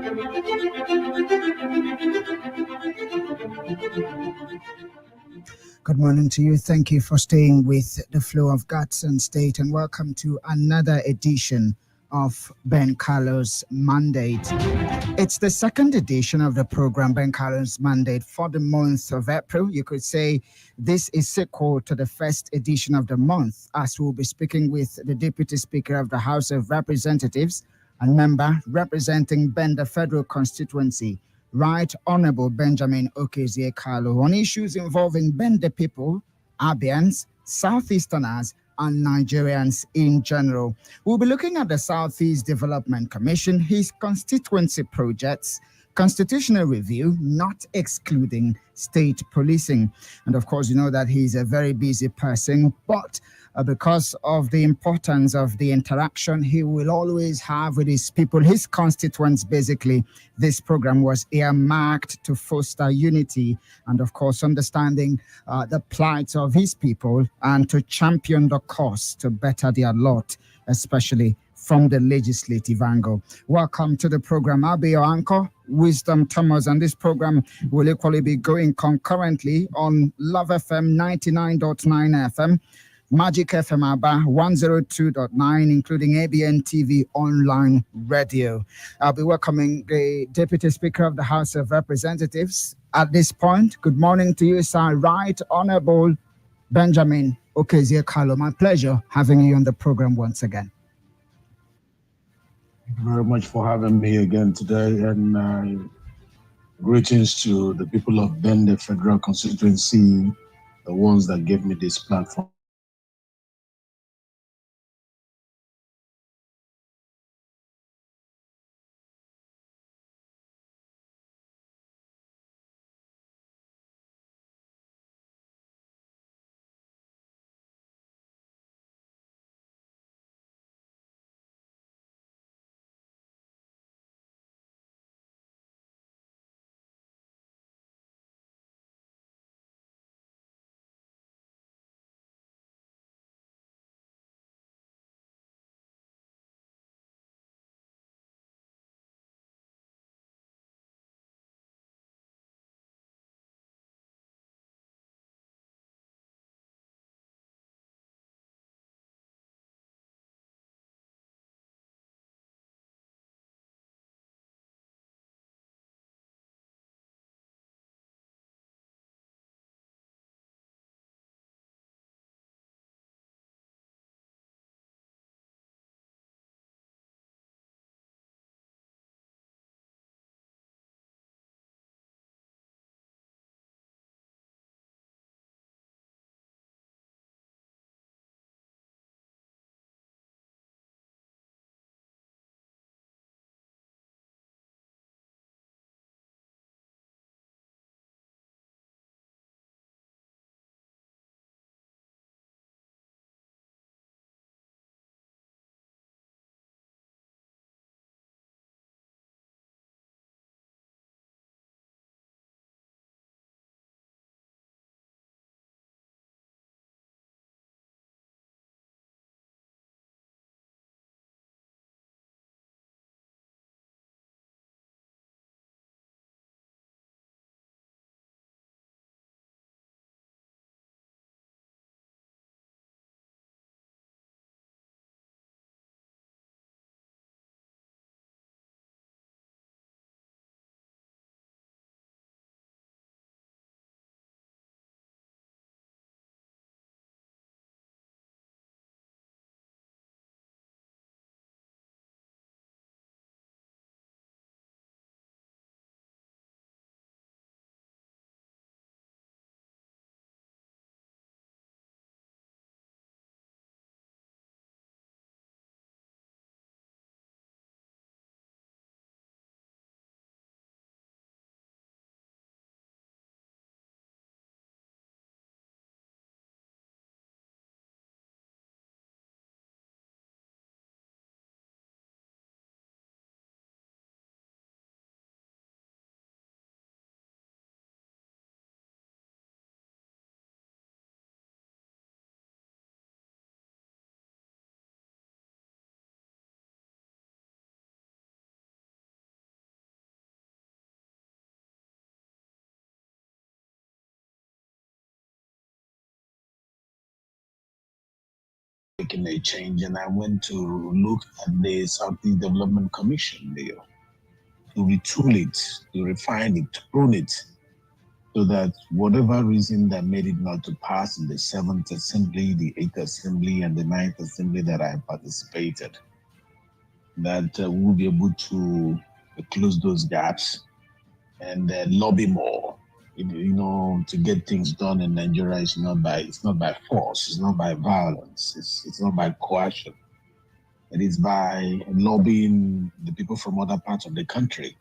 Good morning to you. Thank you for staying with the flow of Guts and State, and welcome to another edition of Ben Carlos Mandate. It's the second edition of the program Ben Carlos Mandate for the month of April. You could say this is sequel to the first edition of the month, as we'll be speaking with the Deputy Speaker of the House of Representatives and member representing Benda Federal Constituency, Right Honorable Benjamin Okezie Kalu, on issues involving Benda people, Abians, Southeasterners, and Nigerians in general. We'll be looking at the Southeast Development Commission, his constituency projects, constitutional review, not excluding state policing. And of course, you know that he's a very busy person, but because of the importance of the interaction he will always have with his people, his constituents, basically, this program was earmarked to foster unity and, of course, understanding the plight of his people and to champion the cause to better their lot, especially from the legislative angle. Welcome to the program. I'll be your anchor, Wisdom Thomas, and this program will equally be going concurrently on Love FM 99.9 FM, Magic FM Aba 102.9, including ABN TV online radio. I'll be welcoming the Deputy Speaker of the House of Representatives at this point. Good morning to you, sir. Right Honorable Benjamin Okezie Kalu. My pleasure having you on the program once again. Thank you very much for having me again today, and greetings to the people of Benda Federal Constituency, the ones that gave me this platform. making a change, and I went to look at the Southeast Development Commission there to retool it, to refine it, to prune it, so that whatever reason that made it not to pass in the 7th Assembly, the 8th Assembly, and the 9th Assembly that I participated, that we'll be able to close those gaps and lobby more. To get things done in Nigeria is not by force, it's not by violence, it's not by coercion. It is by lobbying the people from other parts of the country.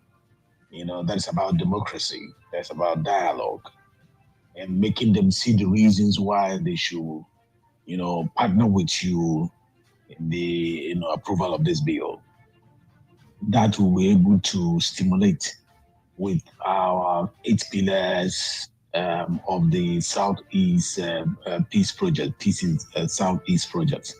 That's about democracy. That's about dialogue and making them see the reasons why they should, partner with you in the, approval of this bill. That will be able to stimulate with our 8 pillars of the Southeast Peace Project, Peace in Southeast Project,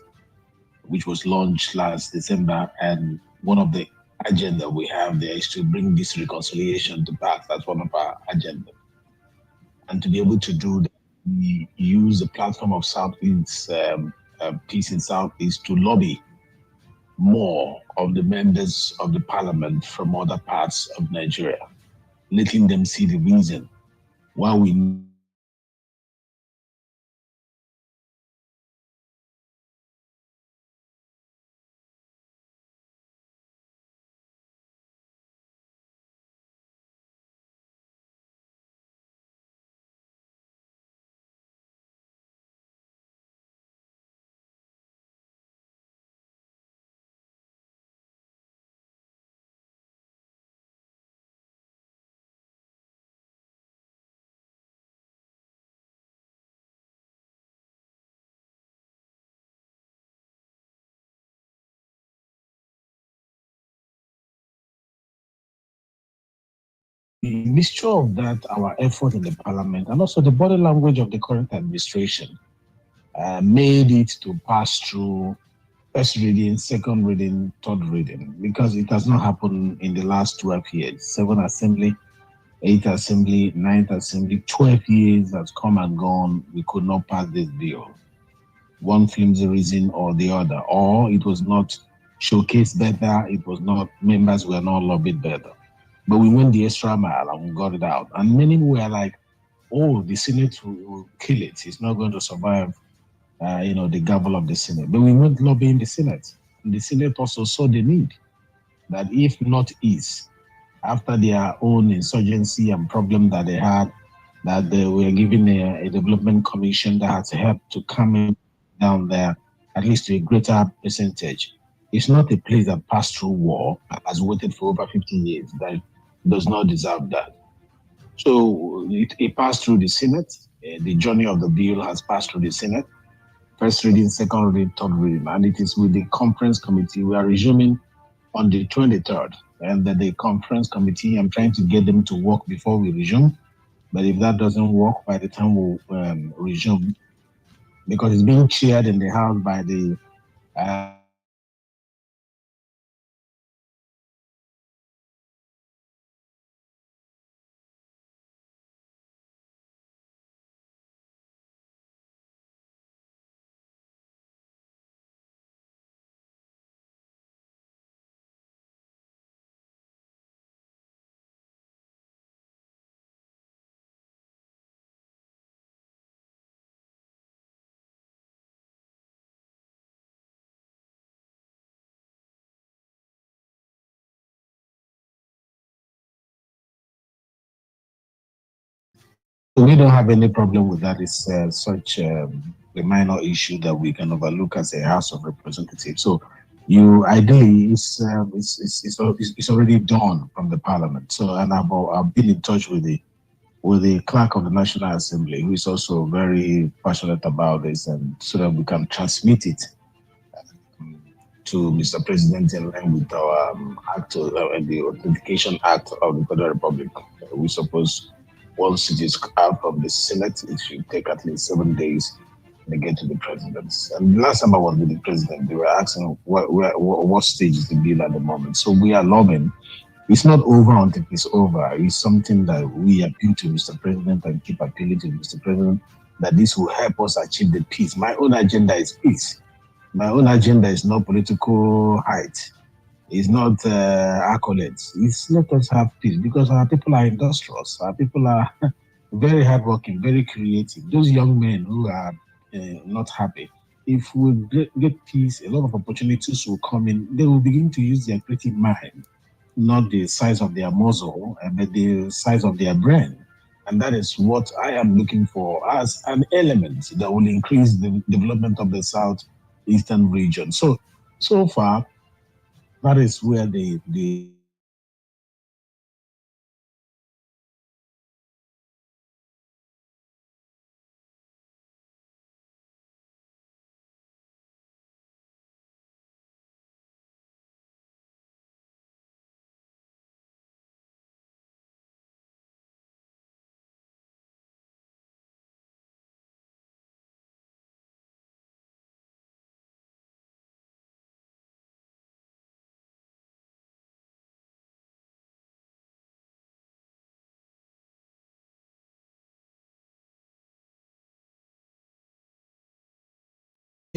which was launched last December. And one of the agenda we have there is to bring this reconciliation to pass. That's one of our agenda. And to be able to do that, we use the platform of Southeast Peace in Southeast to lobby more of the members of the parliament from other parts of Nigeria, letting them see the reason why we the mixture of that, our effort in the parliament, and also the body language of the current administration made it to pass through first reading, second reading, third reading, because it has not happened in the last 12 years. 7 assembly, 8 assembly, 9th assembly, 12 years has come and gone. We could not pass this bill. One flimsy reason or the other, or it was not showcased better, it was not, members were not lobbied better. But we went the extra mile and we got it out. And many were like, oh, the Senate will kill it. It's not going to survive, the gavel of the Senate. But we went lobbying the Senate. And the Senate also saw the need that if Northeast, after their own insurgency and problem that they had, that they were given a development commission that had to help to come in down there, at least to a greater percentage. It's not a place that passed through war, has waited for over 50 years, that does not deserve that. So it passed through the Senate. The journey of the bill has passed through the Senate. First reading, second reading, third reading, and it is with the conference committee. We are resuming on the 23rd, and the conference committee, I'm trying to get them to work before we resume. But if that doesn't work, by the time we'll resume, because it's being chaired in the House by the we don't have any problem with that. It's such a minor issue that we can overlook as a House of Representatives. So, you ideally, it's already done from the Parliament. So, and I've been in touch with the clerk of the National Assembly, who is also very passionate about this, and so that we can transmit it to Mr. President in line with our act, the Authentication Act of the Federal Republic. We suppose once it is out of the Senate, it should take at least 7 days to get to the president. And the last time I was with the president, they were asking what stage is the bill at the moment. So we are lobbying. It's not over until it's over. It's something that we appeal to Mr. President and keep appealing to Mr. President that this will help us achieve the peace. My own agenda is peace. My own agenda is not political height. It's not accolades. It's let us have peace because our people are industrious. Our people are very hardworking, very creative. Those young men who are not happy, if we get peace, a lot of opportunities will come in. They will begin to use their creative mind, not the size of their muzzle, but the size of their brain. And that is what I am looking for as an element that will increase the development of the southeastern region. So far, that is where the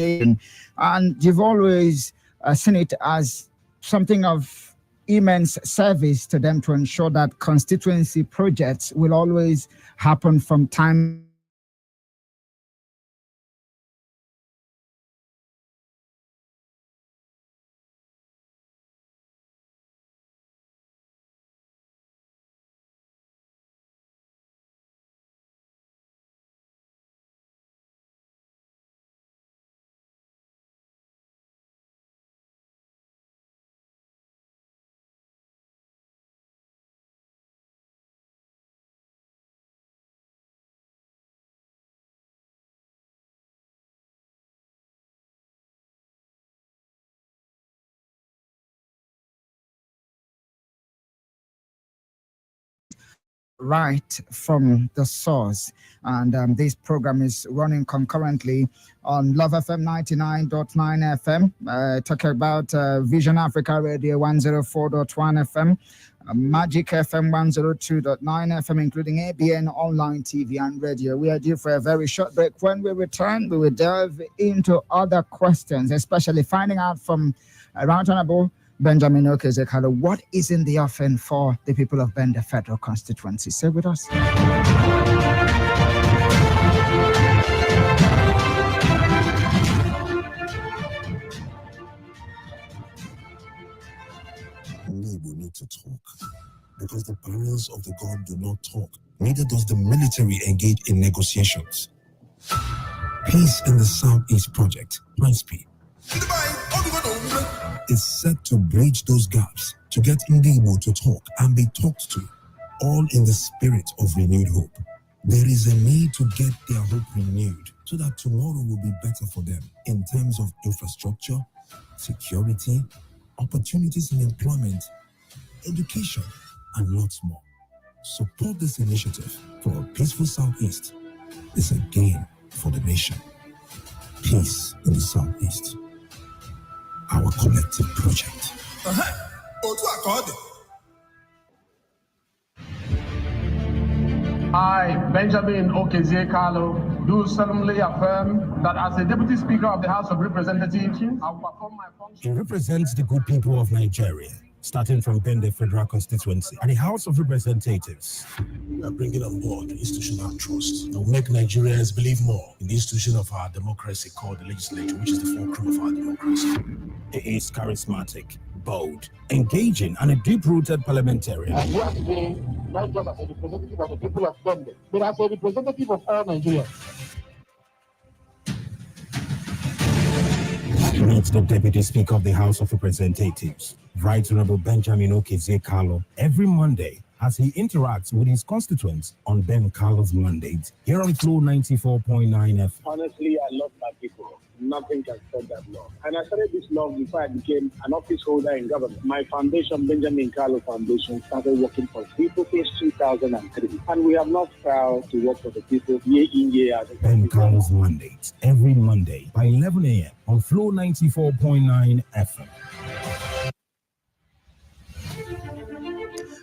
and you've always seen it as something of immense service to them to ensure that constituency projects will always happen from time right from the source. And this program is running concurrently on Love FM 99.9 FM, talking about Vision Africa Radio 104.1 FM, Magic FM 102.9 FM, including ABN online TV and radio. We are due for a very short break. When we return, we will delve into other questions, especially finding out from Right Honorable Benjamin Okezie Kalu, what is in the offing for the people of Bende Federal Constituency? Stay with us. We need to talk because the barriers of the God do not talk. Neither does the military engage in negotiations. Peace in the Southeast Project, PICE, is set to bridge those gaps, to get Ndibo to talk and be talked to, all in the spirit of renewed hope. There is a need to get their hope renewed so that tomorrow will be better for them in terms of infrastructure, security, opportunities in employment, education, and lots more. Support this initiative for a peaceful Southeast. It's a gain for the nation. Peace in the Southeast. Our collective project. I, Benjamin Okezie Kalu, do solemnly affirm that as a Deputy Speaker of the House of Representatives, I will perform my function. He represents the good people of Nigeria, starting from Bende Federal Constituency and the House of Representatives. We are bringing on board the institutional trust that will make Nigerians believe more in the institution of our democracy called the legislature, which is the fulcrum of our democracy. He is charismatic, bold, engaging, and a deep-rooted parliamentarian. And you are today, not just as a representative of the people of Bende, but as a representative of all Nigerians. Meet the Deputy Speaker of the House of Representatives, Right Honorable Benjamin Okezie Kalu, every Monday as he interacts with his constituents on Ben Kalu's mandate here on Flow 94.9 FM. Honestly, I love my people. Nothing can stop that love. And I started this love before I became an office holder in government. My foundation, Benjamin Kalu Foundation, started working for people since 2003. And we have not failed to work for the people year in, year out. Ben Kalu's mandate every Monday by 11 a.m. on Flow 94.9 FM.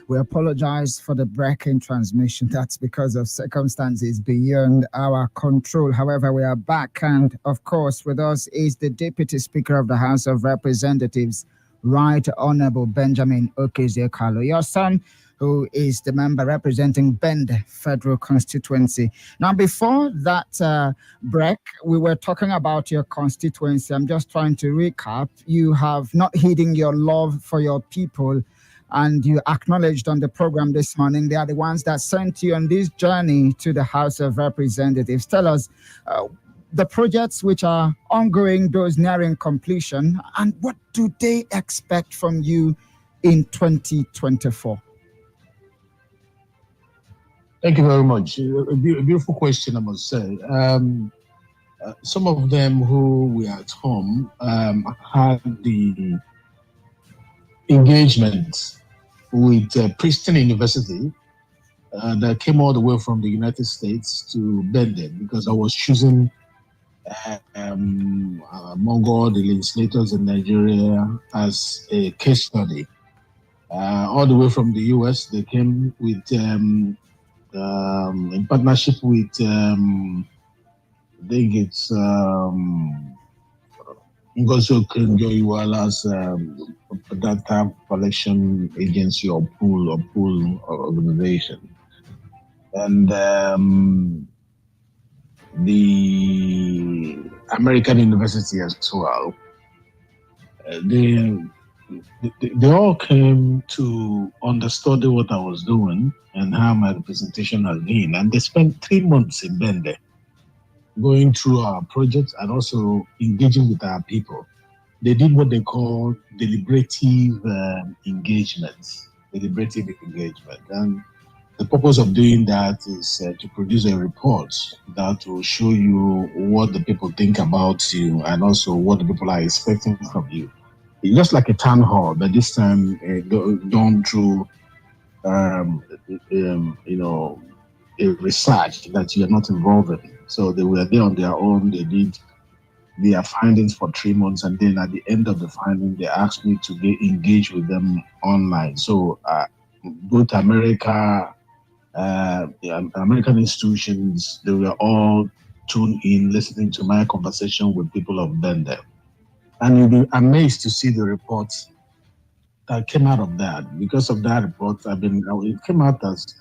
We apologize for the break in transmission. That's because of circumstances beyond our control. However, we are back, and of course, with us is the Deputy Speaker of the House of Representatives, Right Honorable Benjamin Okezie Kalu, your son, who is the member representing Bend Federal Constituency. Now, before that break, we were talking about your constituency. I'm just trying to recap. You have not hidden your love for your people, and you acknowledged on the program this morning they are the ones that sent you on this journey to the House of Representatives. Tell us the projects which are ongoing, those nearing completion, and what do they expect from you in 2024? Thank you very much. A beautiful question, I must say. Some of them who were at home had the engagement with Princeton University that came all the way from the United States to Bend because I was choosing among all the legislators in Nigeria as a case study. All the way from the US, they came with in partnership with I think it's Ngozi Okenjo-Iweala's data collection agency or pool organization, and the American University as well. They all came to understudy what I was doing and how my representation has been, and they spent 3 months in Bende, going through our projects and also engaging with our people. They did what they call deliberative engagement, and the purpose of doing that is to produce a report that will show you what the people think about you and also what the people are expecting from you. It's just like a town hall, but this time done through, a research that you're not involved in. So they were there on their own. They did their findings for 3 months, and then at the end of the finding, they asked me to get engaged with them online. So both American institutions, they were all tuned in, listening to my conversation with people of Bende. And you'll be amazed to see the reports that came out of that. Because of that report, it came out as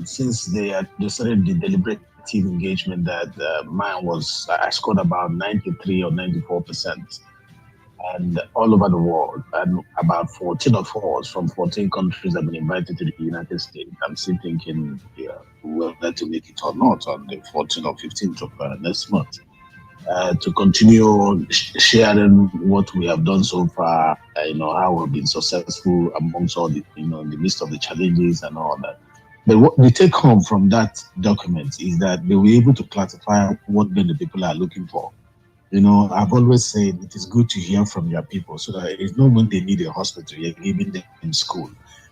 since they started the deliberative engagement that mine was, I scored about 93 or 94%, and all over the world, and about 14 of us from 14 countries have been invited to the United States. I'm still thinking whether to make it or not on the 14th or 15th of next month. To continue sharing what we have done so far, how we've been successful amongst all the, in the midst of the challenges and all that. But what we take home from that document is that they were able to classify what the people are looking for. I've always said it is good to hear from your people, so that it's not when they need a hospital, you're giving them school.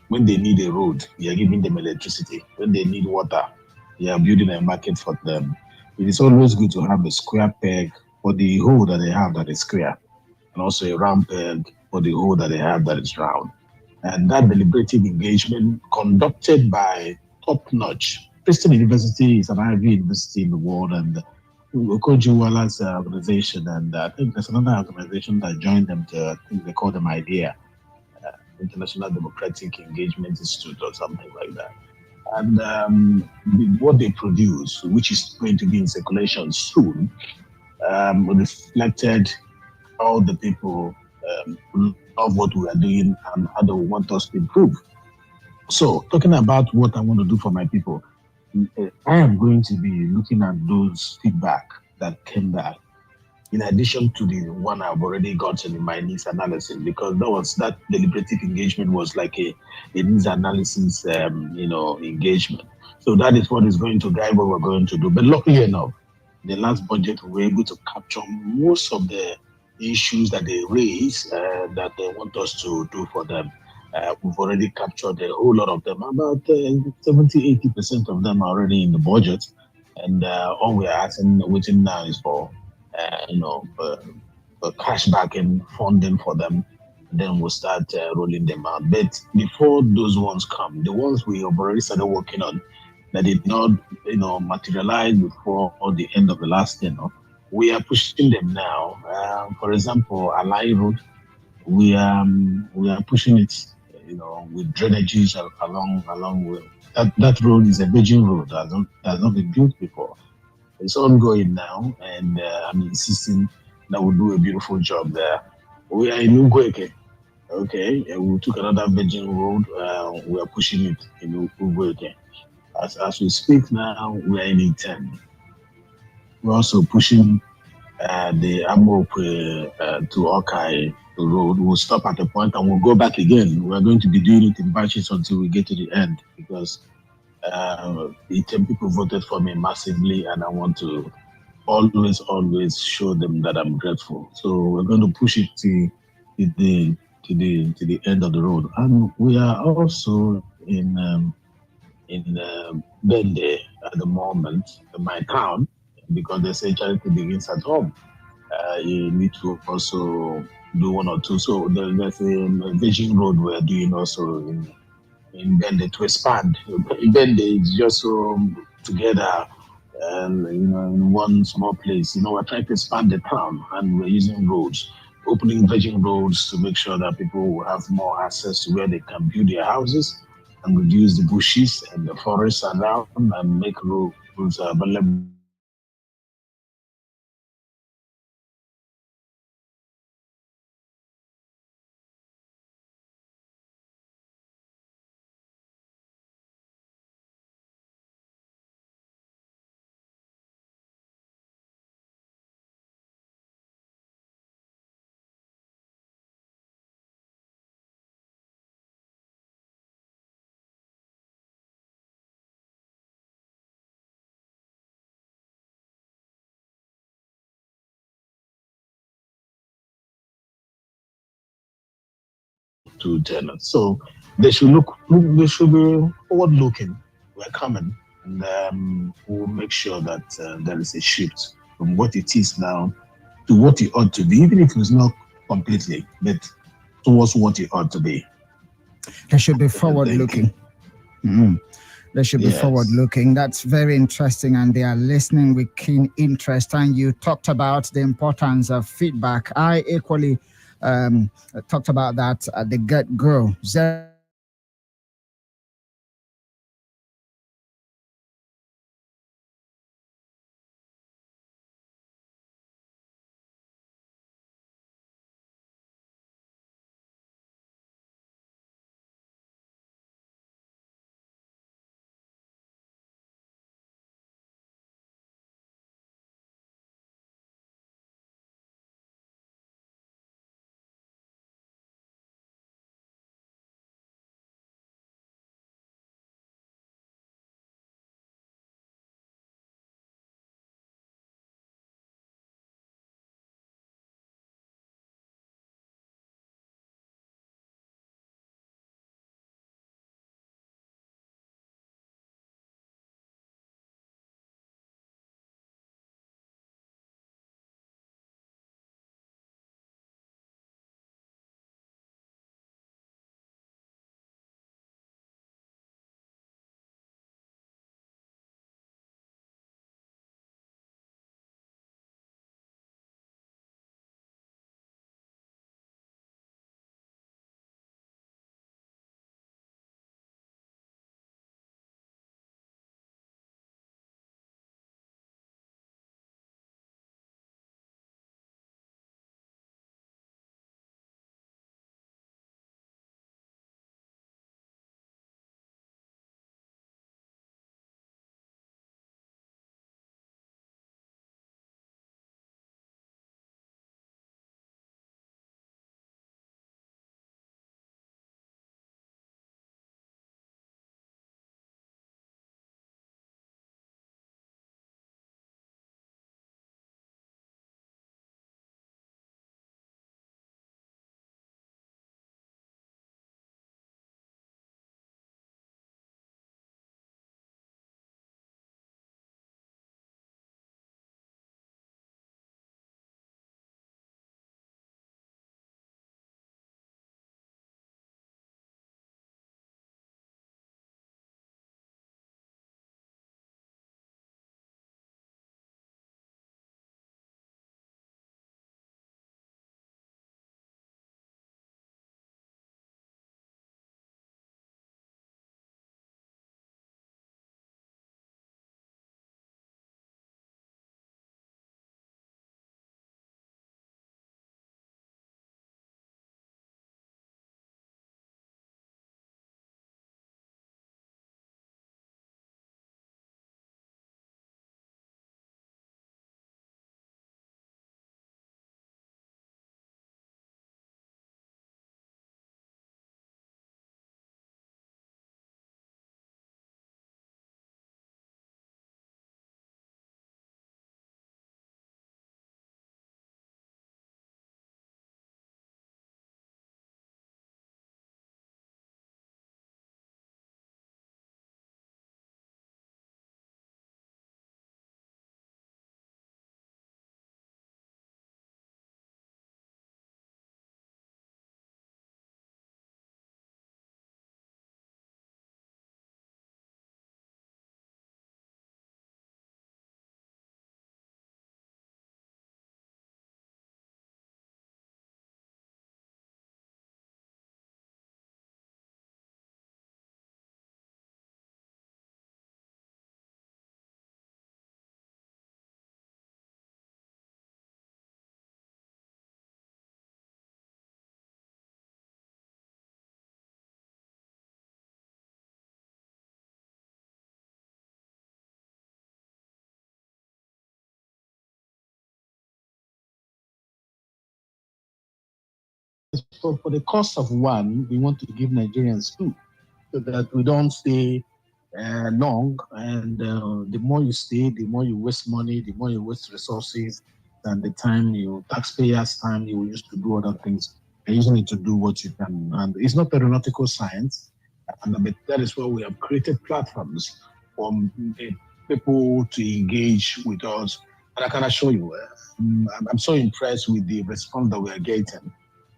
When they need a road, you're giving them electricity. When they need water, you're building a market for them. It is always good to have a square peg for the hole that they have that is square, and also a round peg for the hole that they have that is round. And that deliberative engagement conducted by top-notch. Princeton University is an Ivy University in the world, and Okonjo-Iweala's organization, and I think there's another organization that joined them I think they call them IDEA, International Democratic Engagement Institute or something like that. And what they produce, which is going to be in circulation soon, reflected how the people love what we are doing and how they want us to improve. So, talking about what I want to do for my people, I am going to be looking at those feedback that came back, in addition to the one I've already gotten in my needs analysis, because that deliberative engagement was like a needs analysis, engagement. So that is what is going to guide what we're going to do. But luckily enough, the last budget, we were able to capture most of the issues that they raise that they want us to do for them. We've already captured a whole lot of them. About 70-80% of them are already in the budget. And all we're waiting now is for cash back and funding for them then we'll start rolling them out. But before those ones come, the ones we have already started working on that did not, materialize before the end of the last, we are pushing them now. For example, Alai Road, we are pushing it, with drainages along with that road is a virgin road that has not been built before. It's ongoing now, and I'm insisting that we do a beautiful job there. We are in Ugweke, okay, and we took another virgin road. We are pushing it in Ugweke. As we speak now, we are in E10. We're also pushing the Amokwe to Okai road. We'll stop at a point and we'll go back again. We're going to be doing it in batches until we get to the end because the 10 people voted for me massively, and I want to always show them that I'm grateful. So we're going to push it to the end of the road, and we are also in Bende at the moment, my town, because they say charity begins at home. You need to also do one or two. So there's a vision road we're doing also in Bende to expand. Bende is just so together and in one small place. We're trying to expand the town and we're using roads, opening virgin roads to make sure that people will have more access to where they can build their houses and reduce the bushes and the forests around and make roads available. To tenants. So they should be forward looking. We're coming, and we'll make sure that there is a shift from what it is now to what it ought to be, even if it's not completely, but towards what it ought to be. They should be forward looking. They should be forward looking. That's very interesting, and they are listening with keen interest. And you talked about the importance of feedback. I equally talked about that at the get go. for the cost of one, we want to give Nigerians two, so that we don't stay long. And the more you stay, the more you waste money, the more you waste resources, and the time taxpayers' time you use to do other things. And using it to do what you can. And it's not aeronautical science, but that is why we have created platforms for people to engage with us. And I can assure you, I'm so impressed with the response that we are getting.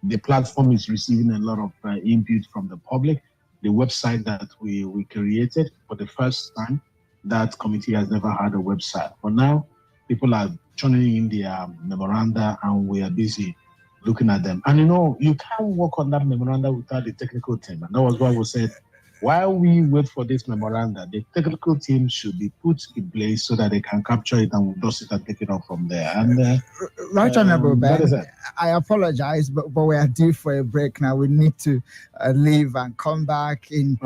The platform is receiving a lot of input from the public. The website that we created for the first time, that committee has never had a website. For now, people are turning in their memoranda and we are busy looking at them. And you can't work on that memoranda without the technical team. And that was why we said, while we wait for this memoranda, the technical team should be put in place so that they can capture it and dust it and take it off from there. And Right Honorable Ben, I apologize, but we are due for a break now. We need to leave and come back in